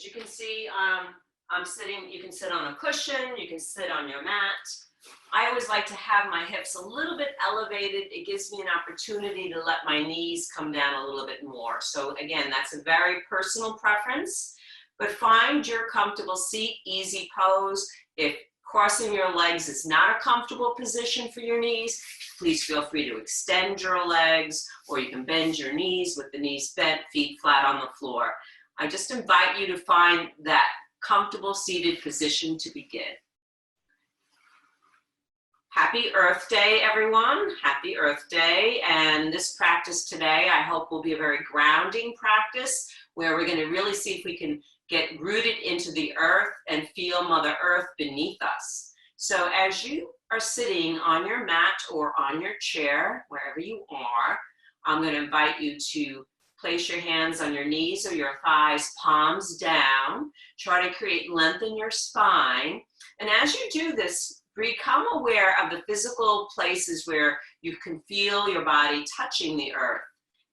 As you can see, I'm sitting, you can sit on a cushion, you can sit on your mat. I always like to have my hips a little bit elevated. It gives me an opportunity to let my knees come down a little bit more. So again, that's a very personal preference, but find your comfortable seat, easy pose. If crossing your legs is not a comfortable position for your knees, please feel free to extend your legs, or you can bend your knees with the knees bent, feet flat on the floor. I just invite you to find that comfortable seated position to begin. Happy Earth Day, everyone. Happy Earth Day. And this practice today, I hope, will be a very grounding practice where we're going to really see if we can get rooted into the earth and feel Mother Earth beneath us. So as you are sitting on your mat or on your chair, wherever you are, I'm going to invite you to place your hands on your knees or your thighs, palms down. Try to create length in your spine. And as you do this, become aware of the physical places where you can feel your body touching the earth.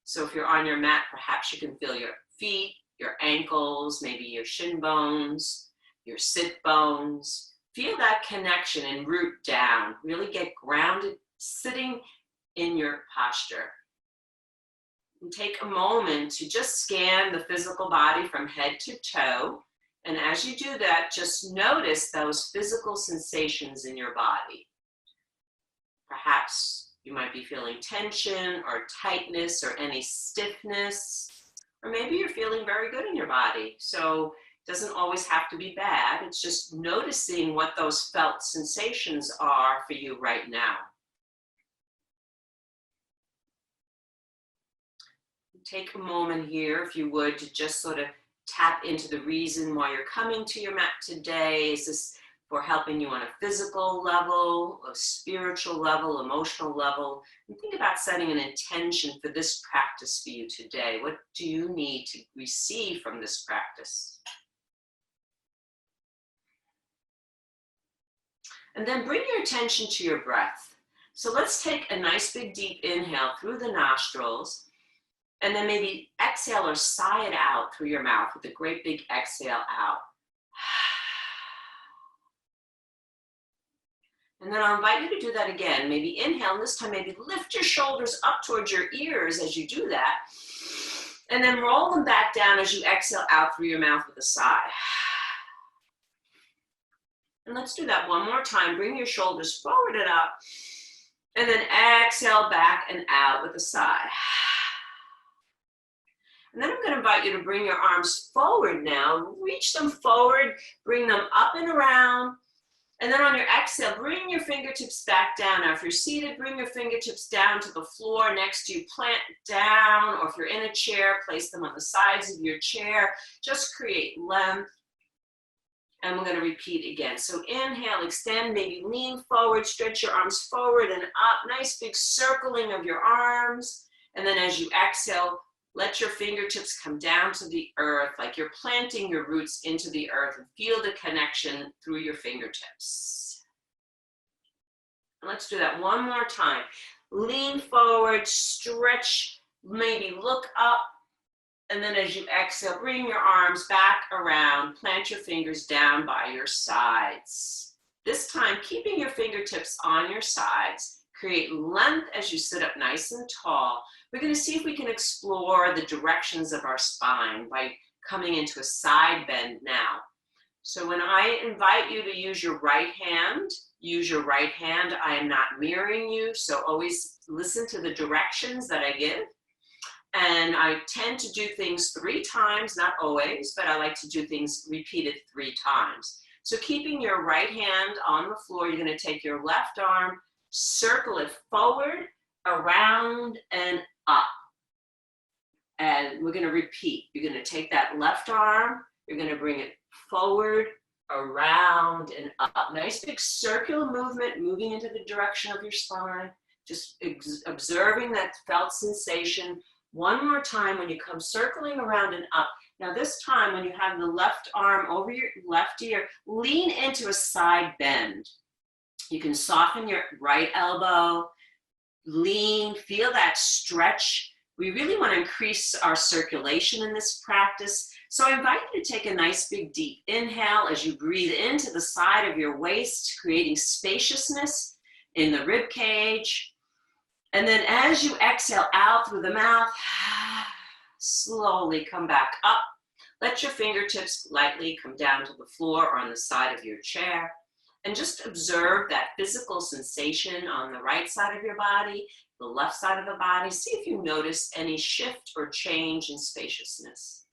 So if you're on your mat, perhaps you can feel your feet, your ankles, maybe your shin bones, your sit bones. Feel that connection and root down. Really get grounded sitting in your posture. And take a moment to just scan the physical body from head to toe. And as you do that, just notice those physical sensations in your body. Perhaps you might be feeling tension or tightness or any stiffness, or maybe you're feeling very good in your body. So it doesn't always have to be bad. It's just noticing what those felt sensations are for you right now. Take a moment here, if you would, to just sort of tap into the reason why you're coming to your mat today. Is this for helping you on a physical level, a spiritual level, emotional level? And think about setting an intention for this practice for you today. What do you need to receive from this practice? And then bring your attention to your breath. So let's take a nice big deep inhale through the nostrils. And then maybe exhale or sigh it out through your mouth with a great big exhale out. And then I'll invite you to do that again. Maybe inhale, and this time maybe lift your shoulders up towards your ears as you do that. And then roll them back down as you exhale out through your mouth with a sigh. And let's do that one more time. Bring your shoulders forward and up. And then exhale back and out with a sigh. And then I'm going to invite you to bring your arms forward now. Reach them forward, bring them up and around. And then on your exhale, bring your fingertips back down. Now, if you're seated, bring your fingertips down to the floor next to you. Plant down, or if you're in a chair, place them on the sides of your chair. Just create length. And we're going to repeat again. So inhale, extend, maybe lean forward, stretch your arms forward and up. Nice big circling of your arms. And then as you exhale, let your fingertips come down to the earth, like you're planting your roots into the earth, and feel the connection through your fingertips. And let's do that one more time. Lean forward, stretch, maybe look up, and then as you exhale, bring your arms back around, plant your fingers down by your sides. This time, keeping your fingertips on your sides, create length as you sit up nice and tall. We're going to see if we can explore the directions of our spine by coming into a side bend now. So when I invite you to use your right hand, use your right hand. I am not mirroring you, so always listen to the directions that I give. And I tend to do things 3 times, not always, but I like to do things repeated 3 times. So keeping your right hand on the floor, you're going to take your left arm, circle it forward, around, and up. And we're going to repeat. You're going to take that left arm, you're going to bring it forward, around, and up. Nice big circular movement, moving into the direction of your spine. Just observing that felt sensation. One more time when you come circling around and up. Now this time when you have the left arm over your left ear, lean into a side bend. You can soften your right elbow, lean, feel that stretch We really want to increase our circulation in this practice. So I invite you to take a nice big deep inhale as you breathe into the side of your waist, creating spaciousness in the rib cage. And then as you exhale out through the mouth, slowly come back up. Let your fingertips lightly come down to the floor or on the side of your chair. And just observe that physical sensation on the right side of your body, the left side of the body. See if you notice any shift or change in spaciousness.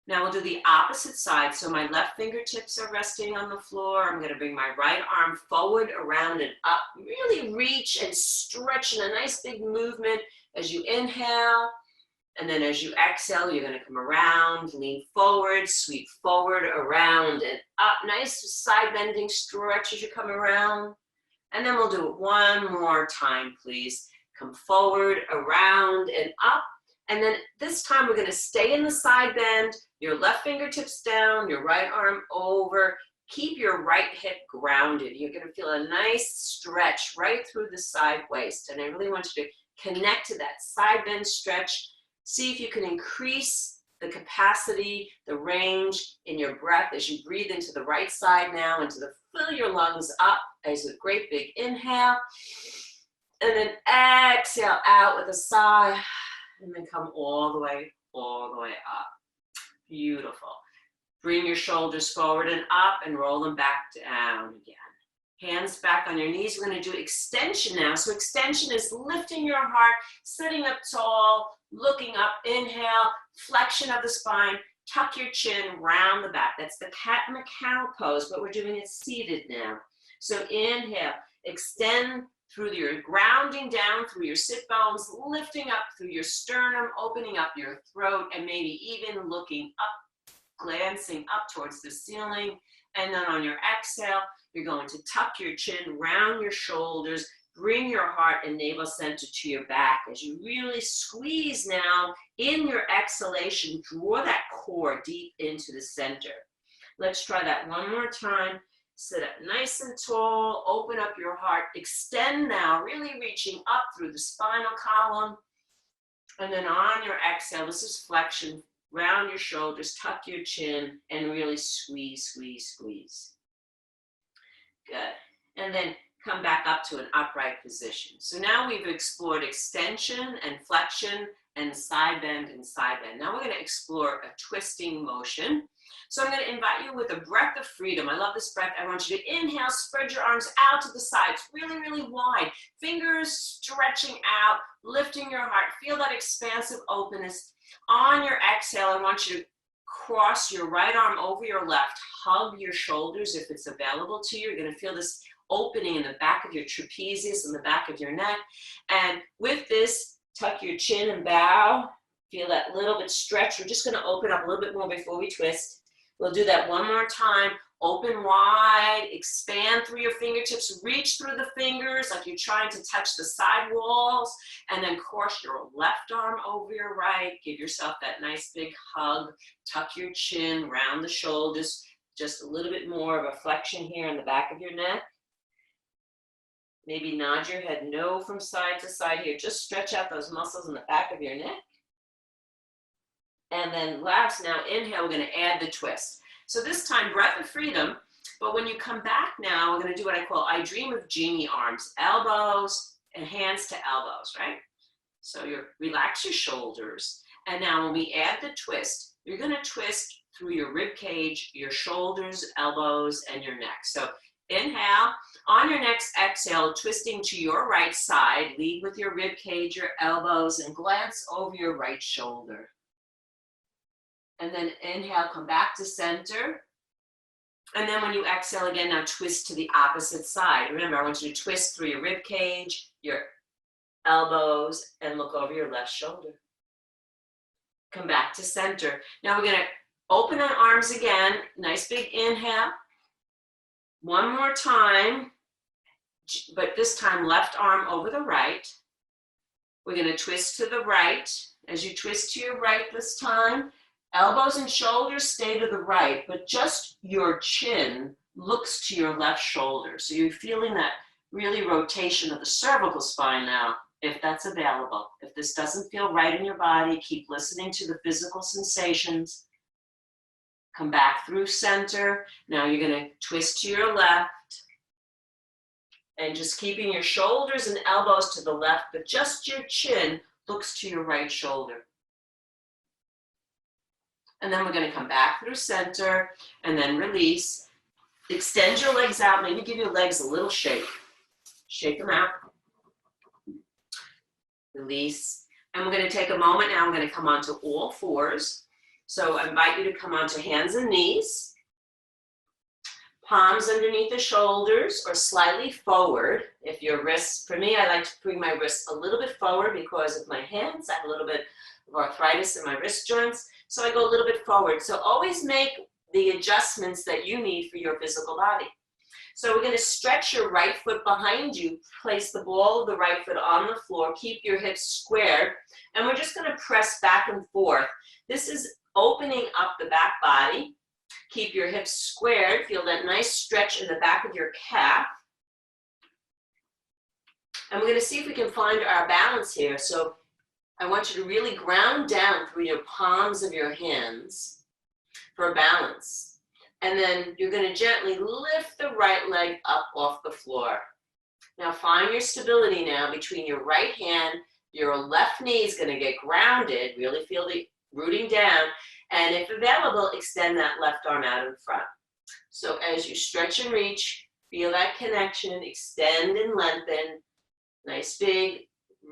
Now we'll do the opposite side. So my left fingertips are resting on the floor. I'm going to bring my right arm forward, around, and up. Really reach and stretch in a nice big movement as you inhale. And then as you exhale, you're going to come around, lean forward, sweep forward, around, and up. Nice side bending stretch as you come around. And then we'll do it one more time, please. Come forward, around, and up. And then this time we're going to stay in the side bend, your left fingertips down, your right arm over. Keep your right hip grounded. You're going to feel a nice stretch right through the side waist. And I really want you to connect to that side bend stretch. See if you can increase the capacity, the range in your breath as you breathe into the right side now, fill your lungs up as a great big inhale. And then exhale out with a sigh. And then come all the way up. Beautiful. Bring your shoulders forward and up and roll them back down again. Hands back on your knees. We're going to do extension now. So extension is lifting your heart, sitting up tall, looking up. Inhale, flexion of the spine. Tuck your chin, round the back. That's the cat and the cow pose, but we're doing it seated now. So inhale, extend through your grounding down through your sit bones, lifting up through your sternum, opening up your throat, and maybe even looking up, glancing up towards the ceiling. And then on your exhale, you're going to tuck your chin, round your shoulders, bring your heart and navel center to your back as you really squeeze now in your exhalation. Draw that core deep into the center. Let's try that one more time. Sit up nice and tall, open up your heart, extend now, really reaching up through the spinal column. And then on your exhale, this is flexion, round your shoulders, tuck your chin, and really squeeze, squeeze, squeeze. Good. And then come back up to an upright position. So now we've explored extension and flexion and side bend and side bend. Now we're going to explore a twisting motion. So I'm going to invite you with a breath of freedom. I love this breath. I want you to inhale, spread your arms out to the sides, really, really wide. Fingers stretching out, lifting your heart. Feel that expansive openness. On your exhale, I want you to cross your right arm over your left. Hug your shoulders if it's available to you. You're going to feel this opening in the back of your trapezius and the back of your neck. And with this, tuck your chin and bow. Feel that little bit stretch. We're just going to open up a little bit more before we twist. We'll do that one more time. Open wide, expand through your fingertips, reach through the fingers like you're trying to touch the side walls, and then cross your left arm over your right. Give yourself that nice big hug. Tuck your chin, round the shoulders. Just a little bit more of a flexion here in the back of your neck. Maybe nod your head no from side to side here. Just stretch out those muscles in the back of your neck. And then last, now inhale, we're going to add the twist. So this time, breath of freedom. But when you come back now, we're going to do what I call I dream of genie arms. Elbows and hands to elbows, right? So you relax your shoulders. And now when we add the twist, you're going to twist through your rib cage, your shoulders, elbows, and your neck. So inhale. On your next exhale, twisting to your right side, lead with your rib cage, your elbows, and glance over your right shoulder. And then inhale, come back to center. And then when you exhale again, now twist to the opposite side. Remember, I want you to twist through your rib cage, your elbows, and look over your left shoulder. Come back to center. Now we're going to open our arms again. Nice big inhale. One more time, but this time left arm over the right. We're going to twist to the right. As you twist to your right this time, elbows and shoulders stay to the right, but just your chin looks to your left shoulder. So you're feeling that really rotation of the cervical spine now, if that's available. If this doesn't feel right in your body, keep listening to the physical sensations. Come back through center. Now you're going to twist to your left. And just keeping your shoulders and elbows to the left, but just your chin looks to your right shoulder. And then we're going to come back through center and then release. Extend your legs out. Maybe give your legs a little shake. Shake them out. Release. And we're going to take a moment now. I'm going to come onto all fours. So I invite you to come onto hands and knees. Palms underneath the shoulders or slightly forward. If your wrists, for me, I like to bring my wrists a little bit forward because of my hands. I have a little bit of arthritis in my wrist joints. So I go a little bit forward. So always make the adjustments that you need for your physical body. So we're going to stretch your right foot behind you. Place the ball of the right foot on the floor. Keep your hips squared. And we're just going to press back and forth. This is opening up the back body. Keep your hips squared. Feel that nice stretch in the back of your calf. And we're going to see if we can find our balance here. So I want you to really ground down through your palms of your hands for balance. And then you're going to gently lift the right leg up off the floor. Now find your stability now between your right hand. Your left knee is going to get grounded. Really feel the rooting down. And if available, extend that left arm out in front. So as you stretch and reach, feel that connection, extend and lengthen. Nice big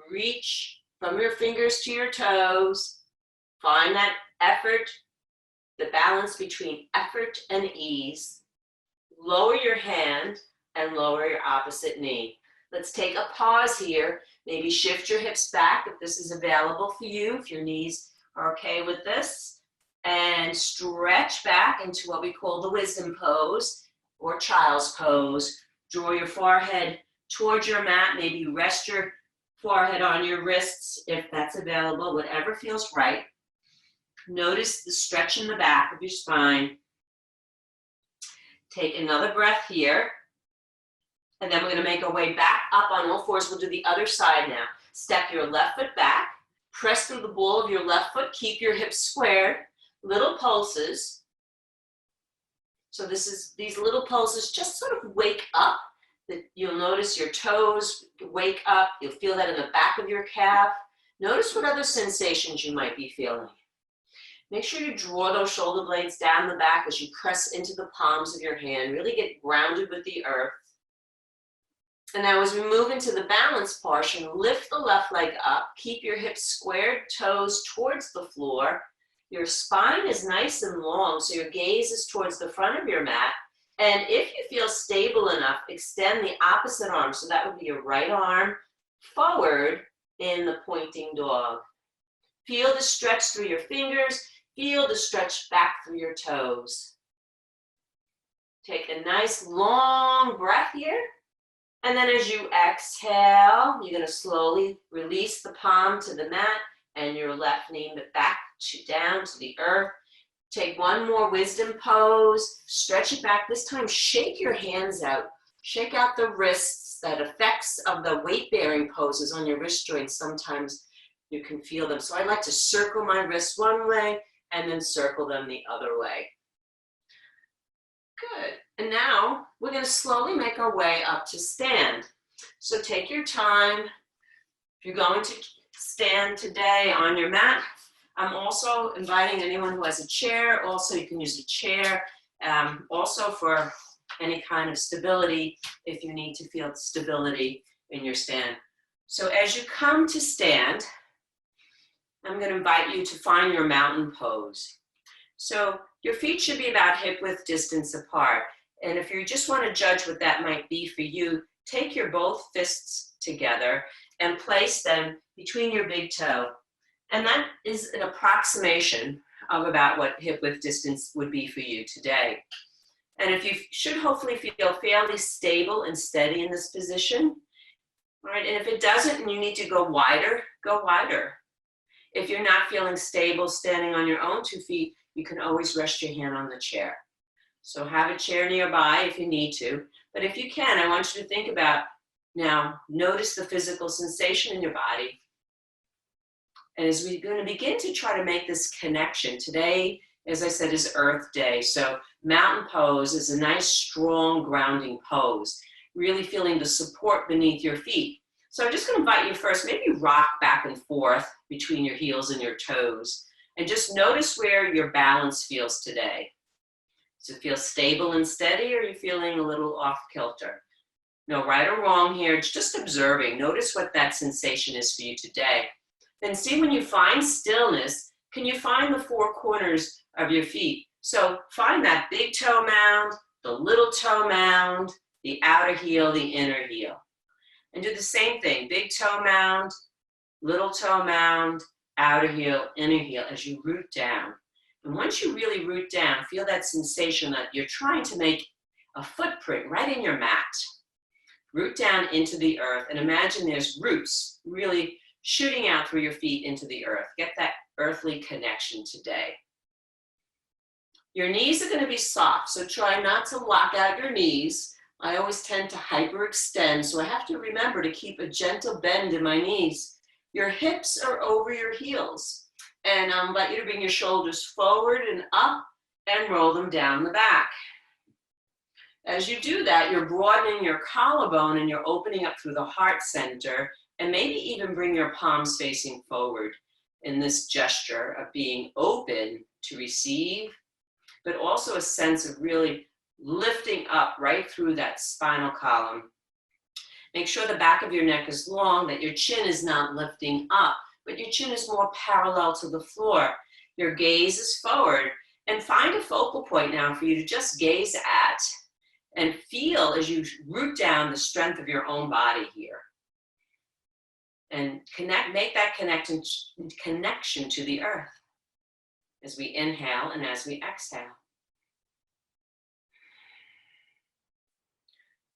reach from your fingers to your toes. Find that effort, the balance between effort and ease. Lower your hand and lower your opposite knee. Let's take a pause here. Maybe shift your hips back if this is available for you, if your knees are okay with this. And stretch back into what we call the wisdom pose or child's pose. Draw your forehead towards your mat. Maybe rest your forehead on your wrists if that's available, whatever feels right. Notice the stretch in the back of your spine. Take another breath here. And then we're going to make our way back up on all fours. We'll do the other side now. Step your left foot back. Press through the ball of your left foot. Keep your hips squared. Little pulses. So these little pulses just sort of wake up. You'll notice your toes wake up. You'll feel that in the back of your calf. Notice what other sensations you might be feeling. Make sure you draw those shoulder blades down the back as you press into the palms of your hand. Really get grounded with the earth. And now as we move into the balance portion, lift the left leg up. Keep your hips squared, toes towards the floor. Your spine is nice and long, so your gaze is towards the front of your mat. And if you feel stable enough, extend the opposite arm. So that would be your right arm forward in the pointing dog. Feel the stretch through your fingers. Feel the stretch back through your toes. Take a nice long breath here. And then as you exhale, you're going to slowly release the palm to the mat and your left knee back down to the earth. Take one more wisdom pose. Stretch it back. This time, shake your hands out. Shake out the wrists. That effects of the weight-bearing poses on your wrist joints, sometimes you can feel them. So I like to circle my wrists one way and then circle them the other way. Good. And now we're going to slowly make our way up to stand. So take your time. If you're going to stand today on your mat, I'm also inviting anyone who has a chair. Also, you can use a chair. Also for any kind of stability, if you need to feel stability in your stand. So as you come to stand, I'm going to invite you to find your mountain pose. So your feet should be about hip width distance apart. And if you just want to judge what that might be for you, take your both fists together and place them between your big toe. And that is an approximation of about what hip width distance would be for you today. And if you should hopefully feel fairly stable and steady in this position, all right? And if it doesn't and you need to go wider, go wider. If you're not feeling stable standing on your own 2 feet, you can always rest your hand on the chair. So have a chair nearby if you need to. But if you can, I want you to think about Now, notice the physical sensation in your body. And as we're going to begin to try to make this connection, today, as I said, is Earth Day. So mountain pose is a nice, strong, grounding pose, really feeling the support beneath your feet. So I'm just going to invite you first, maybe rock back and forth between your heels and your toes, and just notice where your balance feels today. Does it feel stable and steady, or are you feeling a little off kilter? No right or wrong here, it's just observing. Notice what that sensation is for you today. Then see, when you find stillness, can you find the four corners of your feet? So find that big toe mound, the little toe mound, the outer heel, the inner heel. And do the same thing, big toe mound, little toe mound, outer heel, inner heel, as you root down. And once you really root down, feel that sensation that you're trying to make a footprint right in your mat. Root down into the earth and imagine there's roots really shooting out through your feet into the earth. Get that earthly connection today. Your knees are going to be soft, so try not to lock out your knees. I always tend to hyperextend, so I have to remember to keep a gentle bend in my knees. Your hips are over your heels, and I invite you to bring your shoulders forward and up and roll them down the back. As you do that, you're broadening your collarbone and you're opening up through the heart center, and maybe even bring your palms facing forward in this gesture of being open to receive, but also a sense of really lifting up right through that spinal column. Make sure the back of your neck is long, that your chin is not lifting up, but your chin is more parallel to the floor. Your gaze is forward, and find a focal point now for you to just gaze at and feel as you root down the strength of your own body here. And make that connection to the earth as we inhale and as we exhale.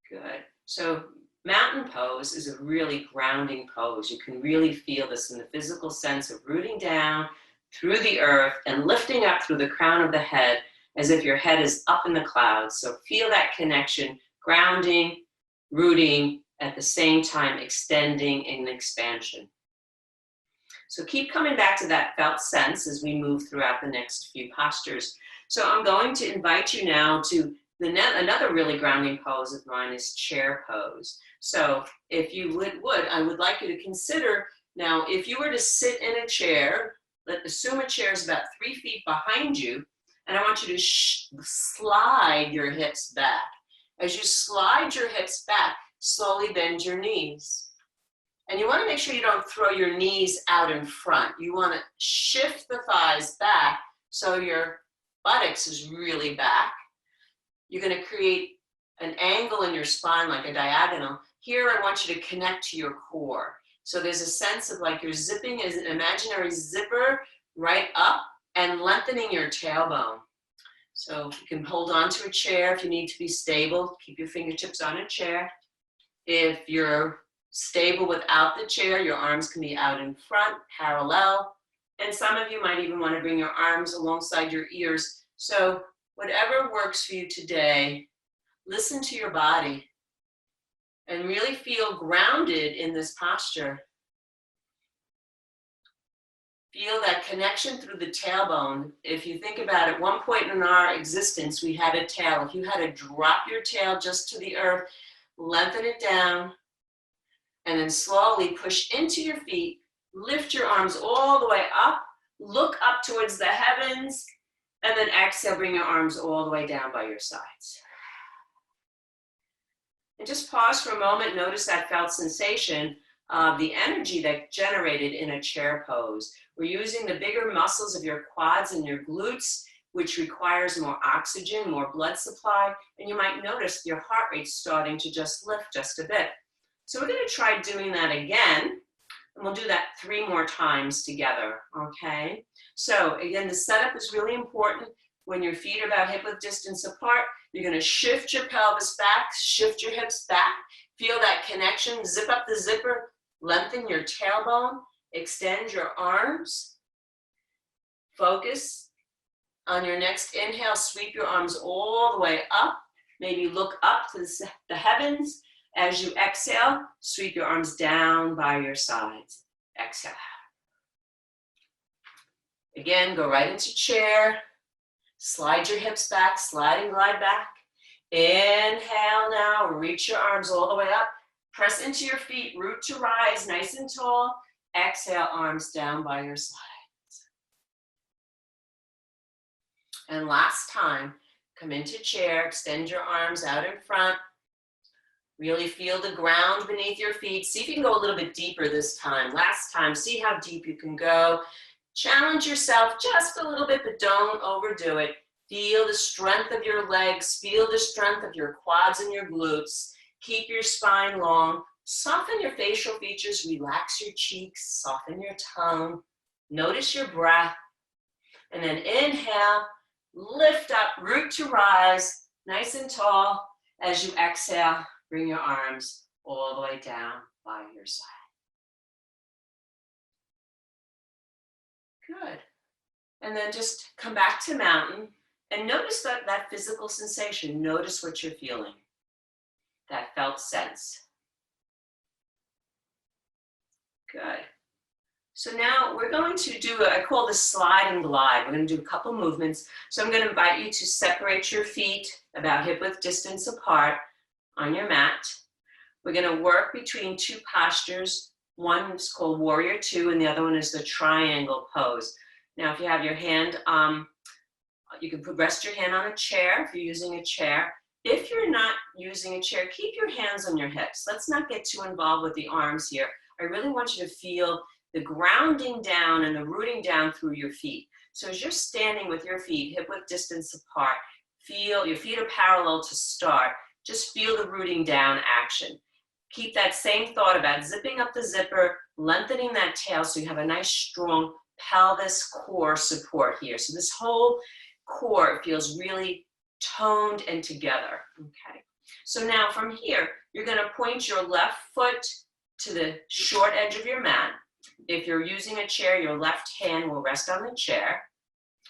Good. So mountain pose is a really grounding pose. You can really feel this in the physical sense of rooting down through the earth and lifting up through the crown of the head as if your head is up in the clouds. So feel that connection, grounding, rooting, at the same time extending and expansion. So keep coming back to that felt sense as we move throughout the next few postures. So I'm going to invite you now to another really grounding pose of mine is chair pose. So if you I would like you to consider now, if you were to sit in a chair, assume a chair is about 3 feet behind you, and I want you to slide your hips back. As you slide your hips back, slowly bend your knees. And you want to make sure you don't throw your knees out in front. You want to shift the thighs back so your buttocks is really back. You're going to create an angle in your spine like a diagonal. Here I want you to connect to your core. So there's a sense of like you're zipping as an imaginary zipper right up and lengthening your tailbone. So you can hold on to a chair if you need to be stable. Keep your fingertips on a chair. If you're stable without the chair, your arms can be out in front, parallel. And some of you might even want to bring your arms alongside your ears. So whatever works for you today, listen to your body and really feel grounded in this posture. Feel that connection through the tailbone. If you think about it, one point in our existence, we had a tail. If you had to drop your tail just to the earth, lengthen it down, and then slowly push into your feet, lift your arms all the way up, look up towards the heavens, and then exhale, bring your arms all the way down by your sides. And just pause for a moment, notice that felt sensation of the energy that generated in a chair pose. We're using the bigger muscles of your quads and your glutes, which requires more oxygen, more blood supply, and you might notice your heart rate starting to just lift just a bit. So we're going to try doing that again, and we'll do that 3 more times together, okay? So again, the setup is really important. When your feet are about hip-width distance apart, you're going to shift your pelvis back, shift your hips back, feel that connection, zip up the zipper, lengthen your tailbone, extend your arms, focus on your next inhale, sweep your arms all the way up, maybe look up to the heavens, As you exhale, sweep your arms down by your sides. Exhale. Again, go right into chair. Slide your hips back, slide and glide back. Inhale now, reach your arms all the way up. Press into your feet, root to rise, nice and tall. Exhale, arms down by your sides. And last time, come into chair, extend your arms out in front. Really feel the ground beneath your feet. See if you can go a little bit deeper this time. Last time, see how deep you can go. Challenge yourself just a little bit, but don't overdo it. Feel the strength of your legs. Feel the strength of your quads and your glutes. Keep your spine long. Soften your facial features. Relax your cheeks. Soften your tongue. Notice your breath. And then inhale, lift up, root to rise, nice and tall. As you exhale, bring your arms all the way down by your side. Good. And then just come back to mountain and notice that physical sensation. Notice what you're feeling, that felt sense. Good. So now we're going to do, I call this slide and glide. We're going to do a couple movements. So I'm going to invite you to separate your feet about hip-width distance apart on your mat. We're going to work between two postures. One is called Warrior Two, and the other one is the triangle pose. Now, if you have your hand, you can rest your hand on a chair if you're using a chair. If you're not using a chair, keep your hands on your hips. Let's not get too involved with the arms here. I really want you to feel the grounding down and the rooting down through your feet. So as you're standing with your feet hip-width distance apart, feel your feet are parallel to start. Just feel the rooting down action. Keep that same thought about zipping up the zipper, lengthening that tail so you have a nice strong pelvis core support here. So this whole core feels really toned and together. Okay. So now from here, you're going to point your left foot to the short edge of your mat. If you're using a chair, your left hand will rest on the chair.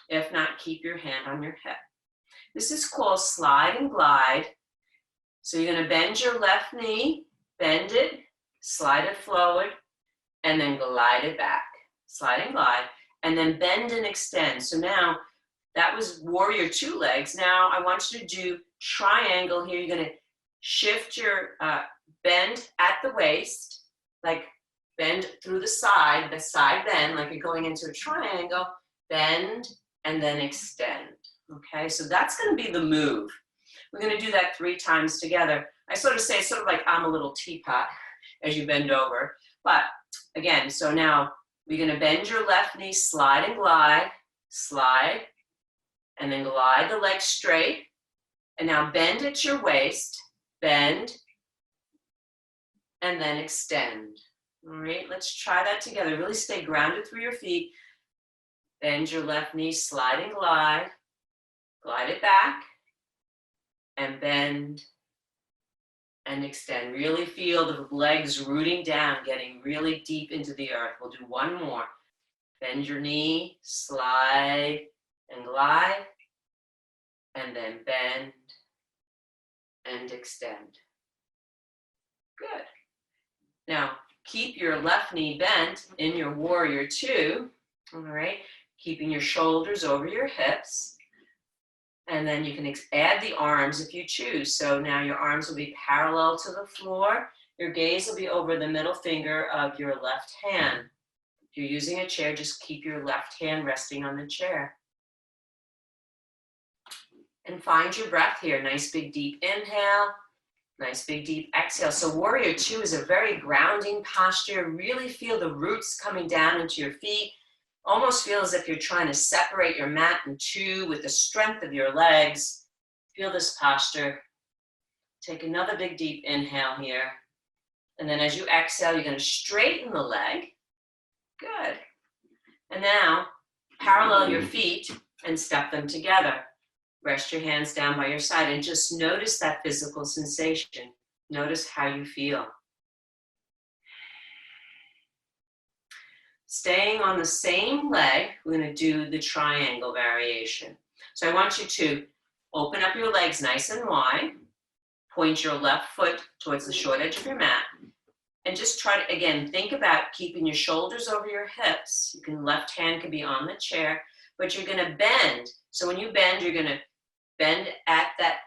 If not, keep your hand on your hip. This is called slide and glide. So you're going to bend your left knee, bend it, slide it forward, and then glide it back. Slide and glide, and then bend and extend. So now that was Warrior Two legs. Now I want you to do triangle here. You're going to shift your bend at the waist, like bend through the side bend, like you're going into a triangle, bend, and then extend. Okay, so that's going to be the move. We're going to do that 3 times together. I sort of say, sort of like I'm a little teapot as you bend over. But again, so now we're going to bend your left knee, slide and glide, slide, and then glide the leg straight. And now bend at your waist, bend, and then extend. All right, let's try that together. Really stay grounded through your feet. Bend your left knee, slide and glide it back, and bend and extend. Really feel the legs rooting down, getting really deep into the earth. We'll do one more. Bend your knee, slide and glide, and then bend and extend. Good. Now, keep your left knee bent in your Warrior Two, all right? Keeping your shoulders over your hips. And then you can add the arms if you choose. So now your arms will be parallel to the floor. Your gaze will be over the middle finger of your left hand. If you're using a chair, just keep your left hand resting on the chair. And find your breath here. Nice big deep inhale. Nice big deep exhale. So Warrior Two is a very grounding posture. Really feel the roots coming down into your feet. Almost feel as if you're trying to separate your mat in two with the strength of your legs. Feel this posture. Take another big deep inhale here. And then as you exhale, you're going to straighten the leg. Good. And now parallel your feet and step them together. Rest your hands down by your side and just notice that physical sensation. Notice how you feel. Staying on the same leg, we're going to do the triangle variation. So I want you to open up your legs nice and wide. Point your left foot towards the short edge of your mat. And just try to, again, think about keeping your shoulders over your hips. Left hand can be on the chair, but you're gonna bend. So when you bend, you're gonna bend at that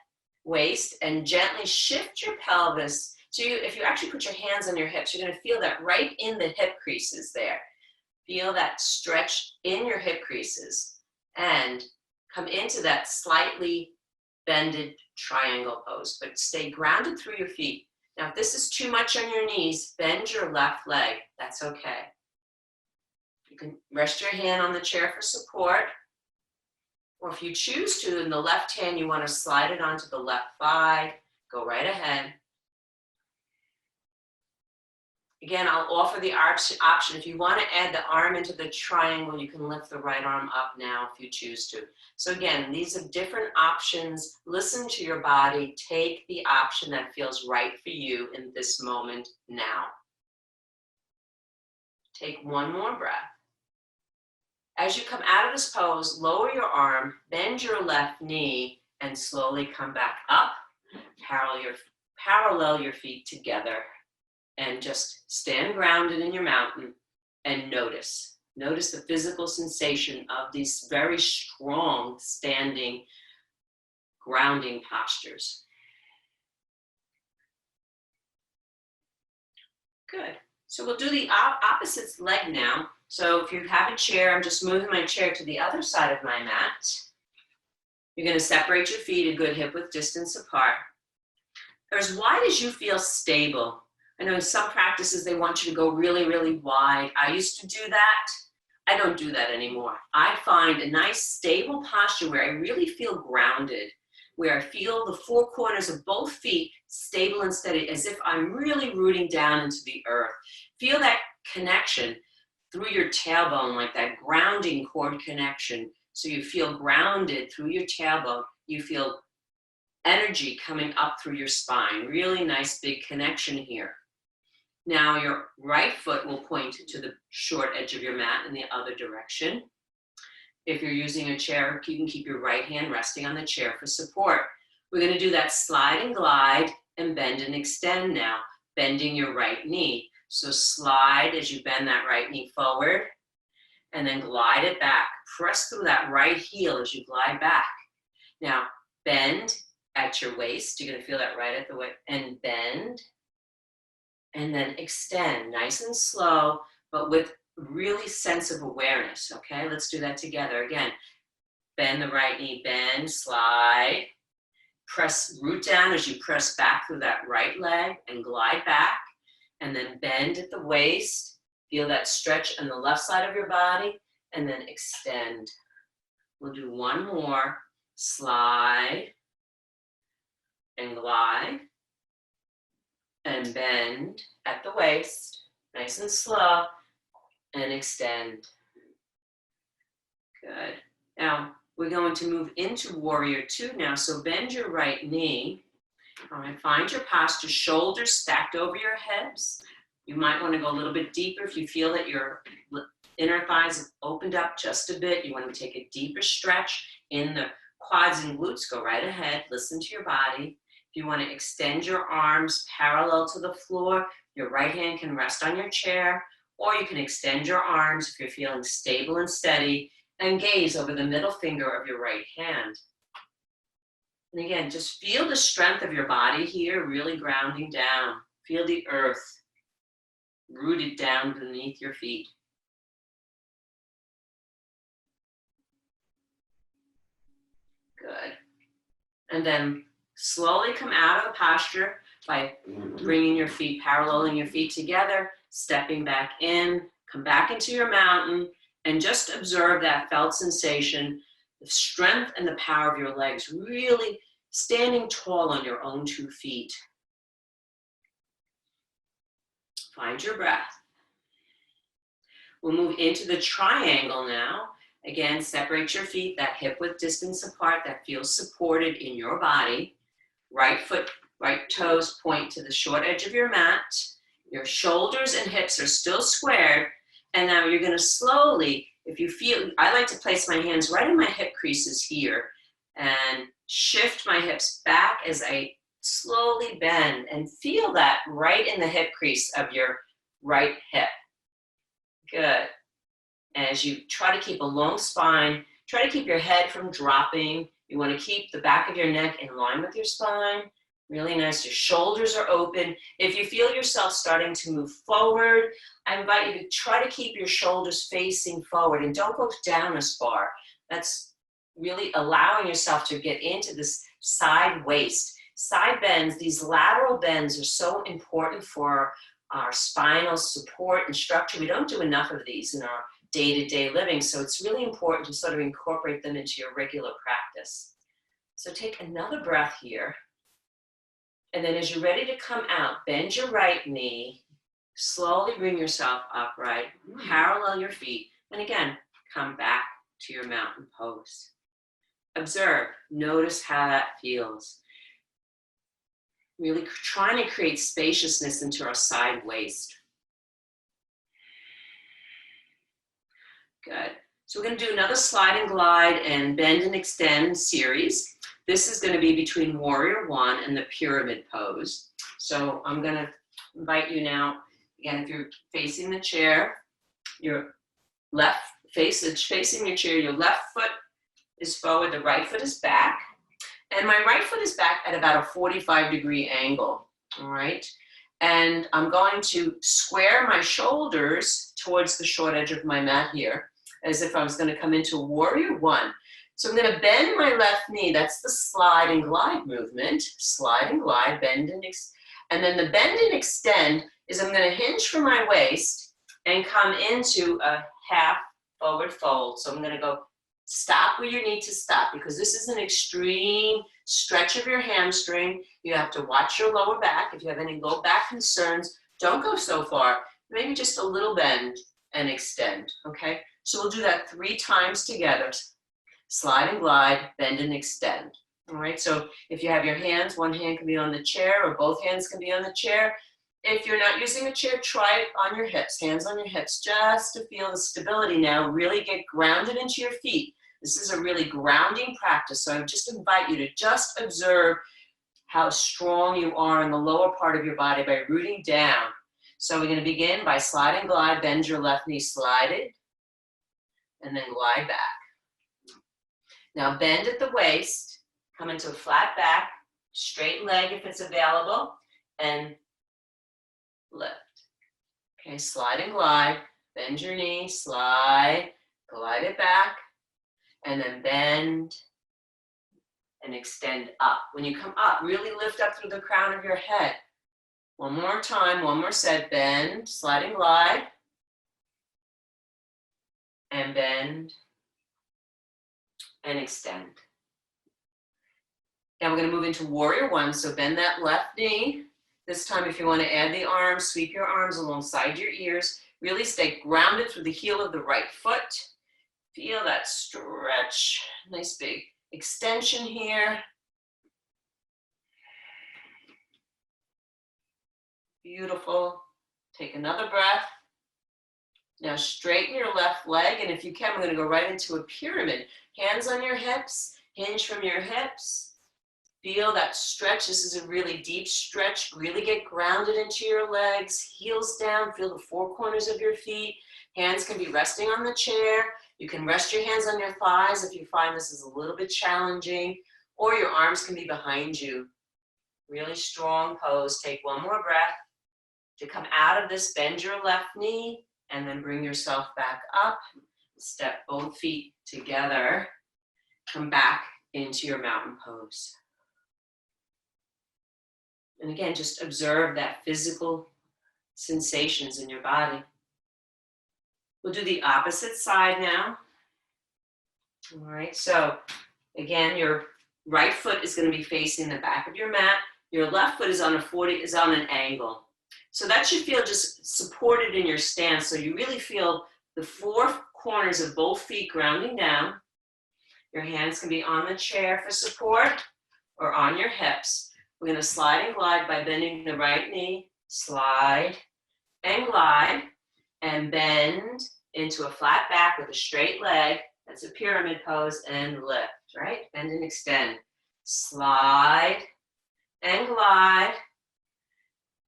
waist and gently shift your pelvis. So if you actually put your hands on your hips, you're gonna feel that right in the hip creases there. Feel that stretch in your hip creases and come into that slightly bended triangle pose, but stay grounded through your feet. Now, if this is too much on your knees, bend your left leg. That's okay. You can rest your hand on the chair for support. Or if you choose to, in the left hand, you want to slide it onto the left thigh. Go right ahead. Again, I'll offer the option. If you want to add the arm into the triangle, you can lift the right arm up now if you choose to. So again, these are different options. Listen to your body. Take the option that feels right for you in this moment now. Take one more breath. As you come out of this pose, lower your arm, bend your left knee, and slowly come back up. Parallel your feet together. And just stand grounded in your mountain and notice. Notice the physical sensation of these very strong standing, grounding postures. Good. So we'll do the opposite leg now. So if you have a chair, I'm just moving my chair to the other side of my mat. You're going to separate your feet a good hip-width distance apart. Or as wide as you feel stable. I know in some practices they want you to go really, really wide. I used to do that. I don't do that anymore. I find a nice stable posture where I really feel grounded, where I feel the four corners of both feet stable and steady, as if I'm really rooting down into the earth. Feel that connection through your tailbone, like that grounding cord connection. So you feel grounded through your tailbone. You feel energy coming up through your spine. Really nice big connection here. Now your right foot will point to the short edge of your mat in the other direction. If you're using a chair, you can keep your right hand resting on the chair for support. We're going to do that slide and glide and bend and extend now, bending your right knee. So slide as you bend that right knee forward and then glide it back. Press through that right heel as you glide back. Now bend at your waist. You're going to feel that right at the waist and bend. And then extend, nice and slow, but with really sense of awareness, okay? Let's do that together. Again, bend the right knee, bend, slide. Press, root down as you press back through that right leg and glide back. And then bend at the waist. Feel that stretch on the left side of your body. And then extend. We'll do one more. Slide and glide. And bend at the waist, nice and slow, and extend. Good. Now, we're going to move into Warrior Two now, so bend your right knee. All right, find your posture, shoulders stacked over your hips. You might want to go a little bit deeper if you feel that your inner thighs have opened up just a bit. You want to take a deeper stretch in the quads and glutes. Go right ahead, listen to your body. If you want to extend your arms parallel to the floor, your right hand can rest on your chair, or you can extend your arms if you're feeling stable and steady, and gaze over the middle finger of your right hand. And again, just feel the strength of your body here, really grounding down. Feel the earth rooted down beneath your feet. Good. And then slowly come out of the posture by bringing your feet, paralleling your feet together, stepping back in, come back into your mountain, and just observe that felt sensation, the strength and the power of your legs, really standing tall on your own 2 feet. Find your breath. We'll move into the triangle now. Again, separate your feet, that hip-width distance apart that feels supported in your body. Right foot, right toes point to the short edge of your mat. Your shoulders and hips are still squared. And now you're going to slowly, if you feel, I like to place my hands right in my hip creases here and shift my hips back as I slowly bend and feel that right in the hip crease of your right hip. Good. As you try to keep a long spine, try to keep your head from dropping. You want to keep the back of your neck in line with your spine. Really nice. Your shoulders are open. If you feel yourself starting to move forward, I invite you to try to keep your shoulders facing forward and don't go down as far. That's really allowing yourself to get into this side waist. Side bends, these lateral bends are so important for our spinal support and structure. We don't do enough of these in our day-to-day living, so it's really important to sort of incorporate them into your regular practice. So take another breath here. And then as you're ready to come out, bend your right knee, slowly bring yourself upright, parallel your feet, and again, come back to your mountain pose. Observe, notice how that feels. Really trying to create spaciousness into our side waist. Good. So we're going to do another slide and glide and bend and extend series. This is going to be between Warrior One and the pyramid pose. So I'm going to invite you now, again, if you're facing the chair, your left face is facing your chair, your left foot is forward, the right foot is back. And my right foot is back at about a 45-degree angle, all right? And I'm going to square my shoulders towards the short edge of my mat here, as if I was going to come into Warrior One. So I'm going to bend my left knee. That's the slide and glide movement. Slide and glide, bend and and then the bend and extend is I'm going to hinge from my waist and come into a half forward fold. So I'm going to go stop where you need to stop because this is an extreme stretch of your hamstring. You have to watch your lower back. If you have any low back concerns, don't go so far. Maybe just a little bend and extend, okay? So we'll do that 3 times together. Slide and glide, bend and extend. All right, so if you have your hands, one hand can be on the chair or both hands can be on the chair. If you're not using a chair, try it on your hips, hands on your hips, just to feel the stability now. Really get grounded into your feet. This is a really grounding practice, so I would just invite you to just observe how strong you are in the lower part of your body by rooting down. So we're going to begin by slide and glide, bend your left knee, slide it, and then glide back. Now bend at the waist, come into a flat back, straight leg if it's available, and lift. Okay, slide and glide, bend your knee, slide, glide it back, and then bend and extend up. When you come up, really lift up through the crown of your head. One more time, one more set, bend, slide and glide, and bend and extend. Now we're going to move into Warrior One, so bend that left knee. This time if you want to add the arms, sweep your arms alongside your ears. Really stay grounded through the heel of the right foot. Feel that stretch, nice big extension here. Beautiful. Take another breath. Now straighten your left leg, and if you can, we're going to go right into a pyramid. Hands on your hips, hinge from your hips. Feel that stretch. This is a really deep stretch. Really get grounded into your legs, heels down, feel the 4 corners of your feet. Hands can be resting on the chair. You can rest your hands on your thighs if you find this is a little bit challenging, or your arms can be behind you. Really strong pose. Take one more breath. To come out of this, bend your left knee, and then bring yourself back up. Step both feet together. Come back into your mountain pose. And again, just observe that physical sensations in your body. We'll do the opposite side now. All right, so again, your right foot is going to be facing the back of your mat. Your left foot is on an angle. So that should feel just supported in your stance. So you really feel the 4 corners of both feet grounding down. Your hands can be on the chair for support or on your hips. We're going to slide and glide by bending the right knee, slide and glide, and bend into a flat back with a straight leg. That's a pyramid pose, and lift, right? Bend and extend. Slide and glide,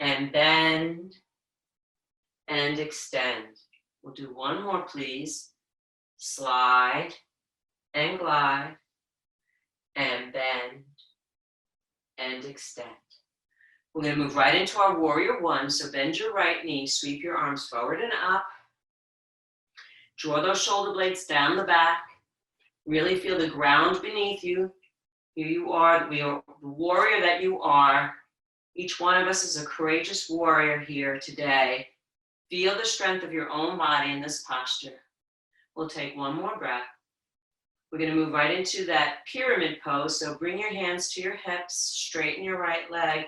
and bend, and extend. We'll do one more, please. Slide, and glide, and bend, and extend. We're going to move right into our warrior one. So bend your right knee, sweep your arms forward and up. Draw those shoulder blades down the back. Really feel the ground beneath you. Here you are, the warrior that you are. Each one of us is a courageous warrior here today. Feel the strength of your own body in this posture. We'll take one more breath. We're going to move right into that pyramid pose. So bring your hands to your hips, straighten your right leg.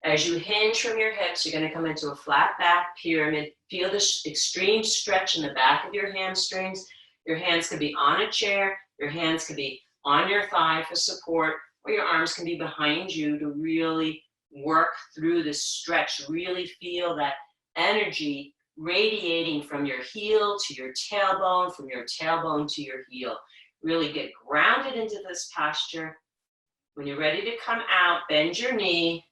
As you hinge from your hips, you're going to come into a flat back pyramid. Feel this extreme stretch in the back of your hamstrings. Your hands can be on a chair. Your hands can be on your thigh for support, or your arms can be behind you to really work through this stretch. Really feel that energy radiating from your heel to your tailbone, from your tailbone to your heel. Really get grounded into this posture. When you're ready to come out, bend your knee.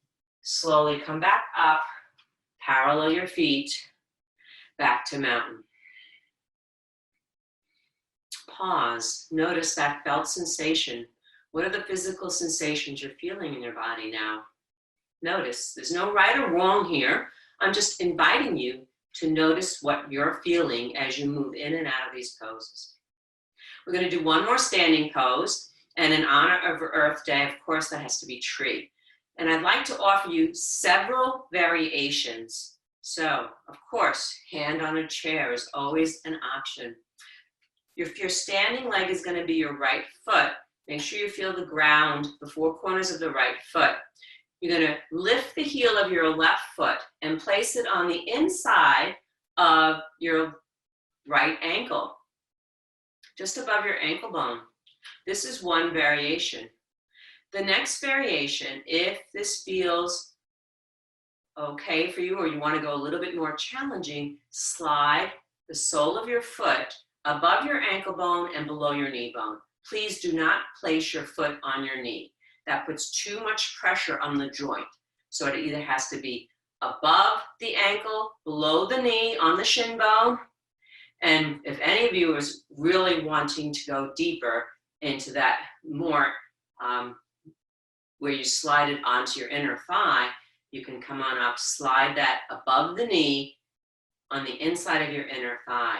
Slowly come back up, parallel your feet, back to mountain. Pause, notice that felt sensation. What are the physical sensations you're feeling in your body now? Notice, there's no right or wrong here. I'm just inviting you to notice what you're feeling as you move in and out of these poses. We're going to do one more standing pose, and in honor of Earth Day, of course, that has to be tree. And I'd like to offer you several variations. So, of course, hand on a chair is always an option. If your standing leg is going to be your right foot, make sure you feel the ground, the four corners of the right foot. You're going to lift the heel of your left foot and place it on the inside of your right ankle, just above your ankle bone. This is one variation. The next variation, if this feels okay for you or you want to go a little bit more challenging, slide the sole of your foot above your ankle bone and below your knee bone. Please do not place your foot on your knee. That puts too much pressure on the joint. So it either has to be above the ankle, below the knee, on the shin bone. And if any of you is really wanting to go deeper into that more where you slide it onto your inner thigh, you can come on up, slide that above the knee on the inside of your inner thigh.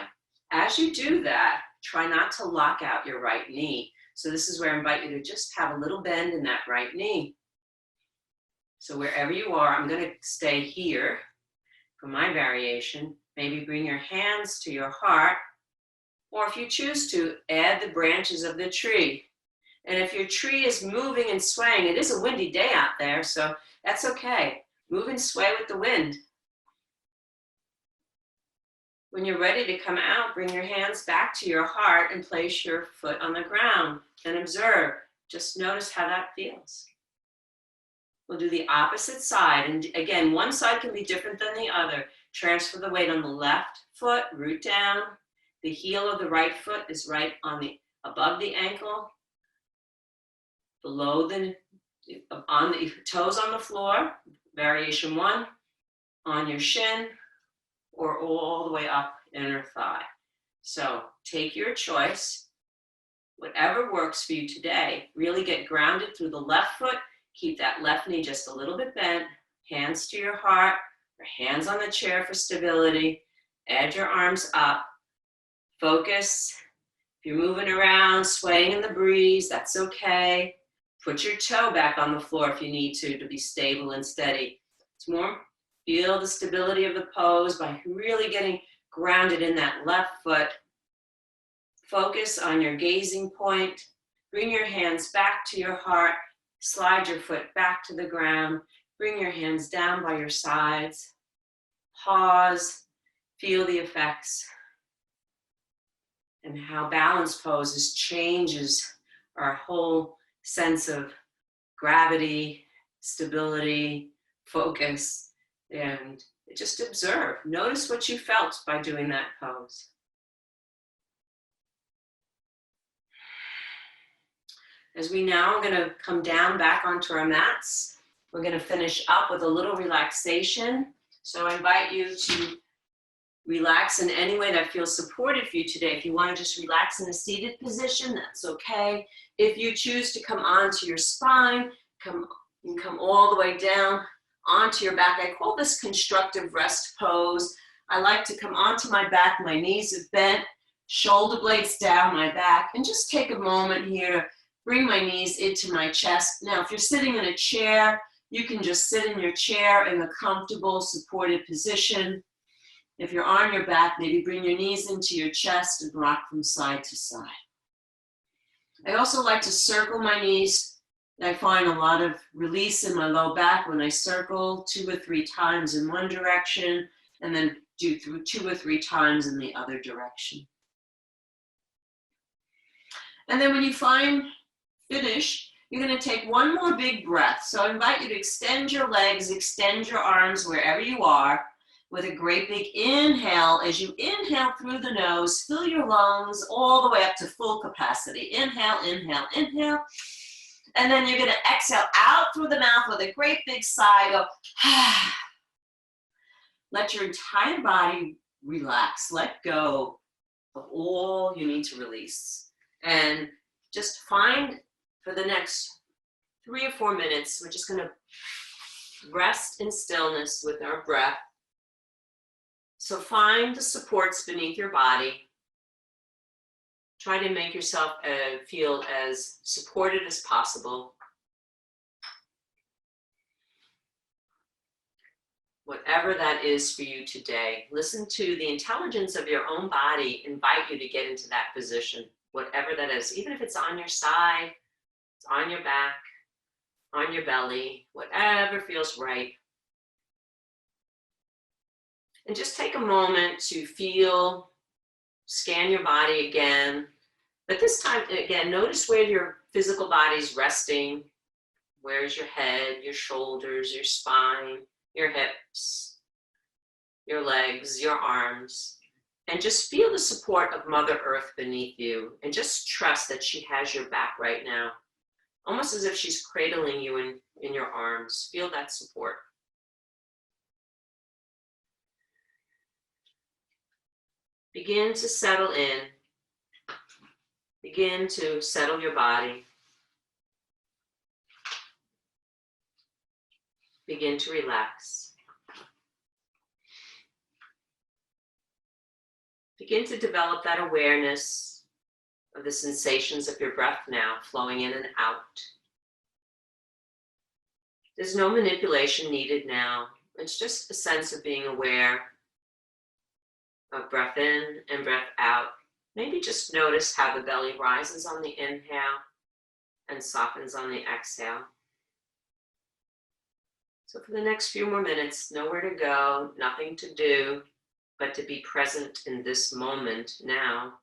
As you do that, try not to lock out your right knee. So this is where I invite you to just have a little bend in that right knee. So wherever you are, I'm going to stay here for my variation. Maybe bring your hands to your heart, or if you choose to, add the branches of the tree. And if your tree is moving and swaying, it is a windy day out there, so that's okay. Move and sway with the wind. When you're ready to come out, bring your hands back to your heart and place your foot on the ground and observe. Just notice how that feels. We'll do the opposite side. And again, one side can be different than the other. Transfer the weight on the left foot, root down. The heel of the right foot is right on the above the ankle. Below on the toes on the floor, variation one, on your shin, or all the way up inner thigh. So take your choice, whatever works for you today. Really get grounded through the left foot. Keep that left knee just a little bit bent, hands to your heart, or hands on the chair for stability. Add your arms up. Focus. If you're moving around, swaying in the breeze, that's okay. Put your toe back on the floor if you need to be stable and steady. It's more, feel the stability of the pose by really getting grounded in that left foot. Focus on your gazing point. Bring your hands back to your heart. Slide your foot back to the ground. Bring your hands down by your sides. Pause. Feel the effects. And how balance poses changes our whole sense of gravity, stability, focus, and just observe. Notice what you felt by doing that pose. As we now are going to come down back onto our mats, We're going to finish up with a little relaxation. So I invite you to relax in any way that feels supported for you today. If you want to just relax in a seated position, that's okay. If you choose to come onto your spine, you can come all the way down onto your back. I call this constructive rest pose. I like to come onto my back, my knees are bent, shoulder blades down my back, and just take a moment here to bring my knees into my chest. Now, if you're sitting in a chair, you can just sit in your chair in a comfortable, supported position. If you're on your back, maybe bring your knees into your chest and rock from side to side. I also like to circle my knees. I find a lot of release in my low back when I circle 2 or 3 times in one direction and then do 2 or 3 times in the other direction. And then when you finish, you're going to take one more big breath. So I invite you to extend your legs, extend your arms wherever you are with a great big inhale. As you inhale through the nose, fill your lungs all the way up to full capacity. Inhale, inhale, inhale. And then you're going to exhale out through the mouth with a great big sigh. Go, let your entire body relax. Let go of all you need to release. And just find for the next 3 or 4 minutes, we're just going to rest in stillness with our breath. So find the supports beneath your body. Try to make yourself feel as supported as possible. Whatever that is for you today, listen to the intelligence of your own body, invite you to get into that position, whatever that is, even if it's on your side, it's on your back, on your belly, whatever feels right. And just take a moment to feel, scan your body again. But this time, again, notice where your physical body's resting. Where's your head, your shoulders, your spine, your hips, your legs, your arms. And just feel the support of Mother Earth beneath you. And just trust that she has your back right now. Almost as if she's cradling you in your arms. Feel that support. Begin to settle in. Begin to settle your body. Begin to relax. Begin to develop that awareness of the sensations of your breath now, flowing in and out. There's no manipulation needed now. It's just a sense of being aware of breath in and breath out. Maybe just notice how the belly rises on the inhale and softens on the exhale. So for the next few more minutes, nowhere to go, nothing to do, but to be present in this moment now,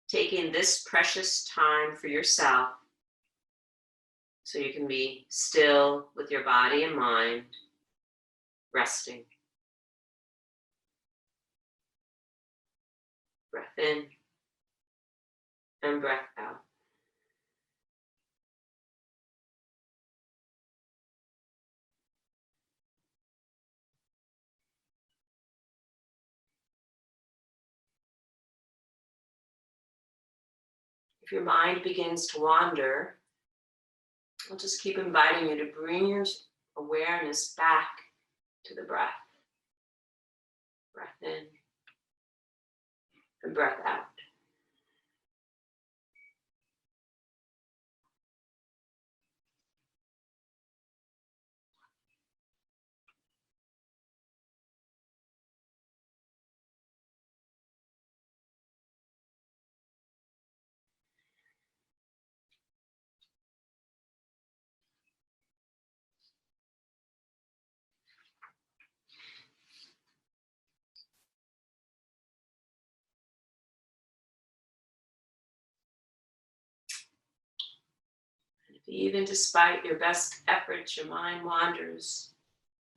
taking this precious time for yourself so you can be still with your body and mind, resting. Breath in and breath out. If your mind begins to wander, I'll just keep inviting you to bring your awareness back to the breath. Breath in and breath out. Even despite your best efforts, your mind wanders.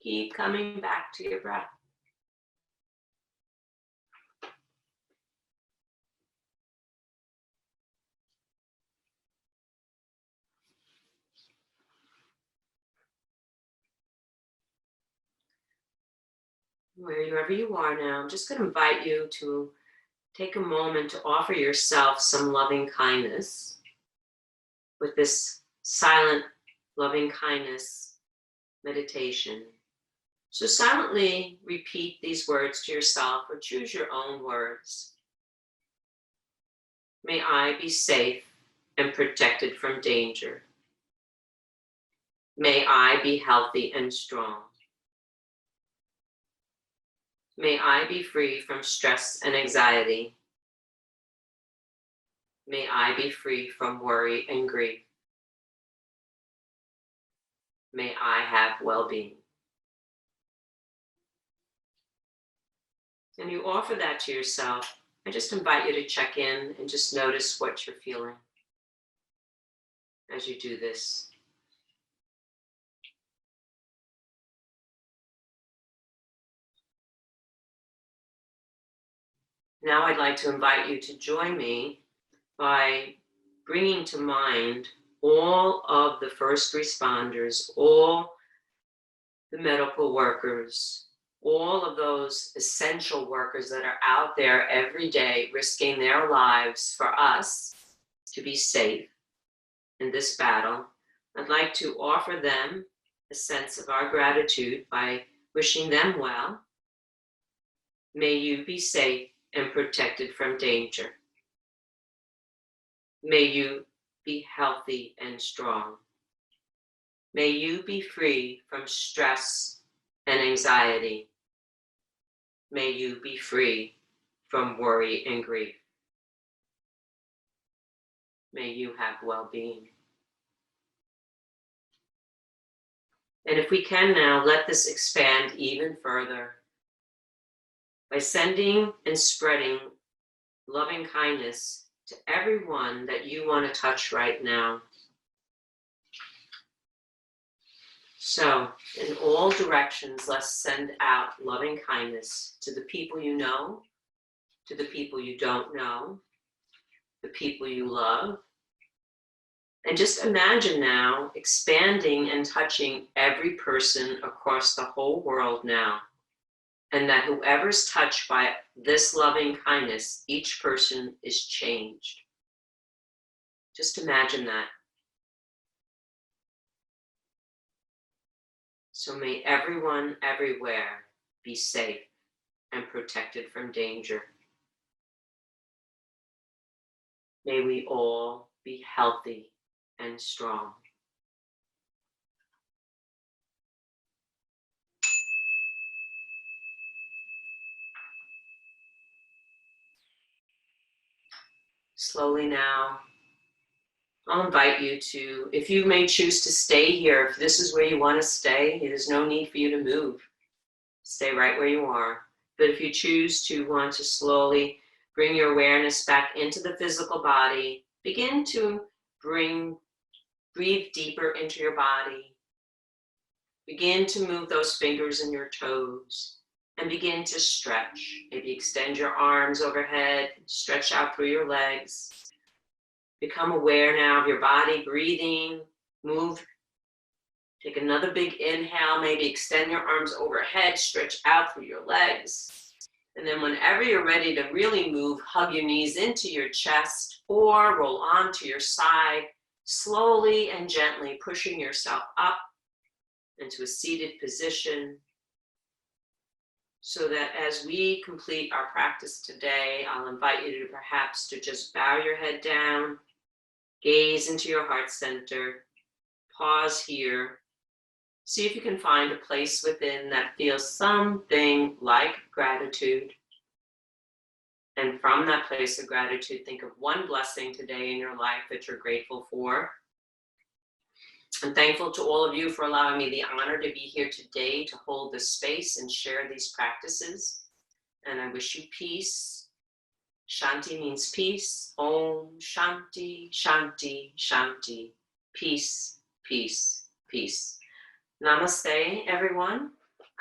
Keep coming back to your breath. Wherever you are now, I'm just going to invite you to take a moment to offer yourself some loving kindness with this silent loving kindness meditation. So silently repeat these words to yourself or choose your own words. May I be safe and protected from danger. May I be healthy and strong. May I be free from stress and anxiety. May I be free from worry and grief. May I have well-being. And you offer that to yourself. I just invite you to check in and just notice what you're feeling as you do this. Now I'd like to invite you to join me by bringing to mind all of the first responders, all the medical workers, all of those essential workers that are out there every day risking their lives for us to be safe in this battle. I'd like to offer them a sense of our gratitude by wishing them well. May you be safe and protected from danger. May you be healthy and strong. May you be free from stress and anxiety. May you be free from worry and grief. May you have well-being. And if we can now, let this expand even further by sending and spreading loving kindness to everyone that you want to touch right now. So, in all directions, let's send out loving kindness to the people you know, to the people you don't know, the people you love. And just imagine now expanding and touching every person across the whole world now. And that whoever's touched by this loving kindness, each person is changed. Just imagine that. So may everyone everywhere be safe and protected from danger. May we all be healthy and strong. Slowly now, I'll invite you to, if you may choose to stay here, if this is where you want to stay, there's no need for you to move. Stay right where you are. But if you choose to want to slowly bring your awareness back into the physical body, begin to breathe deeper into your body. Begin to move those fingers and your toes and begin to stretch. Maybe extend your arms overhead, stretch out through your legs. Become aware now of your body, breathing, move. Take another big inhale, maybe extend your arms overhead, stretch out through your legs. And then whenever you're ready to really move, hug your knees into your chest or roll onto your side, slowly and gently pushing yourself up into a seated position. So that as we complete our practice today, I'll invite you to perhaps to just bow your head down, gaze into your heart center, pause here. See if you can find a place within that feels something like gratitude. And from that place of gratitude, think of one blessing today in your life that you're grateful for. I'm thankful to all of you for allowing me the honor to be here today to hold this space and share these practices. And I wish you peace. Shanti means peace. Om Shanti, Shanti, Shanti. Peace, peace, peace. Namaste, everyone.